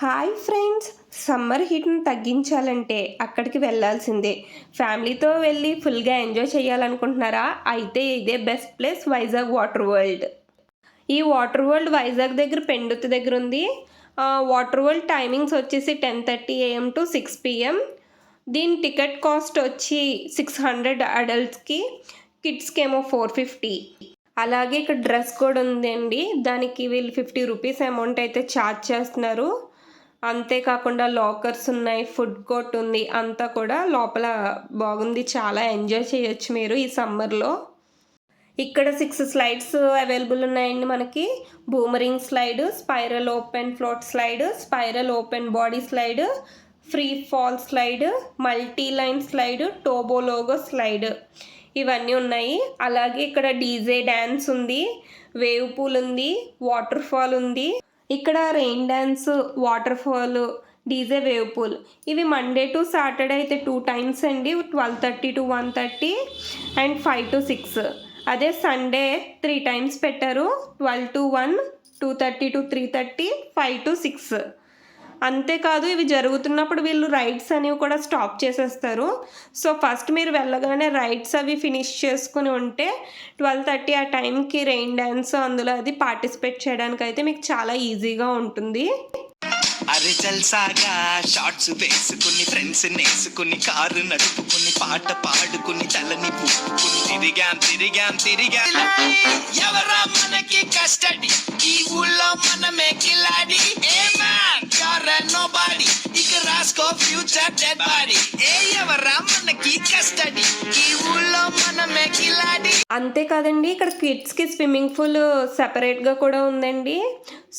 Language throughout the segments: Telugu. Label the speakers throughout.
Speaker 1: హాయ్ ఫ్రెండ్స్, సమ్మర్ హీట్ని తగ్గించాలంటే అక్కడికి వెళ్ళాల్సిందే. ఫ్యామిలీతో వెళ్ళి ఫుల్గా ఎంజాయ్ చేయాలనుకుంటున్నారా? అయితే ఇదే best place Vizag water world. ఈ వాటర్ వరల్డ్ వైజాగ్ దగ్గర పెండుతి దగ్గర ఉంది. వాటర్ వరల్డ్ టైమింగ్స్ వచ్చేసి 10:30 AM టు 6 PM. దీని టికెట్ కాస్ట్ వచ్చి 600 అడల్ట్స్కి, కిడ్స్కి ఏమో 450. అలాగే ఇక్కడ డ్రెస్ కోడ్ ఉందండి, దానికి వీళ్ళు 50 రూపీస్ అమౌంట్ అయితే ఛార్జ్ చేస్తున్నారు. అంతేకాకుండా లాకర్స్ ఉన్నాయి, ఫుడ్ కోర్ట్ ఉంది, అంతా కూడా లోపల బాగుంది. చాలా ఎంజాయ్ చేయొచ్చు మీరు ఈ సమ్మర్లో. ఇక్కడ 6 స్లైడ్స్ అవైలబుల్ ఉన్నాయండి మనకి. Boomerang slide, spiral open float slide, spiral open body slide, free fall slide, multi line slide, టోబో లోగో స్లైడ్, ఇవన్నీ ఉన్నాయి. అలాగే ఇక్కడ డీజే డ్యాన్స్ ఉంది, వేవ్ పూల్ ఉంది, వాటర్ ఫాల్ ఉంది. ఇక్కడ rain dance, waterfall, DJ, wave pool, ఇవి మండే టు సాటర్డే అయితే 2 టైమ్స్ అండి. 12:30 to 1:30 అండ్ 5 to 6. అదే సండే 3 టైమ్స్ పెట్టారు. 12 to 1, 2:30 to 3:30, 5 to 6. అంతేకాదు, ఇవి జరుగుతున్నప్పుడు వీళ్ళు రైడ్స్ అనేవి కూడా స్టాప్ చేసేస్తారు. సో ఫస్ట్ మీరు వెళ్ళగానే రైడ్స్ అవి ఫినిష్ చేసుకుని ఉంటే 12:30 ఆ టైంకి రెయిన్ డ్యాన్స్ అందులో అది పార్టిసిపేట్ చేయడానికి అయితే మీకు చాలా ఈజీగా ఉంటుంది.
Speaker 2: అరే జల్సాగా షార్ట్స్ వేసుకుని ఫ్రెండ్స్ నేసుకుని కారు నడుపుకుని పాట పాడుకుని తలని పుట్టుకుని తిరిగాం ఎవరా మనకి కస్టడీ, ఈ ఊళ్ళో మనమే కిలాడి. ఏ మ్యాన్ యూర్ నోబడీ, ఇక రాసుకో ఫ్యూచర్ డెడ్ బాడీ. ఏ ఎవరా మనకి కస్టడీ, ఈ ఊళ్ళో మనమే కిలాడి.
Speaker 1: అంతేకాదండి, ఇక్కడ కిడ్స్కి స్విమ్మింగ్ పూల్ సెపరేట్గా కూడా ఉందండి.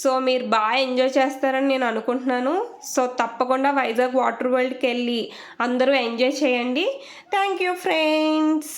Speaker 1: సో మీరు బాగా ఎంజాయ్ చేస్తారని నేను అనుకుంటున్నాను. సో తప్పకుండా వైజాగ్ వాటర్ వరల్డ్కి వెళ్ళి అందరూ ఎంజాయ్ చేయండి. Thank you friends.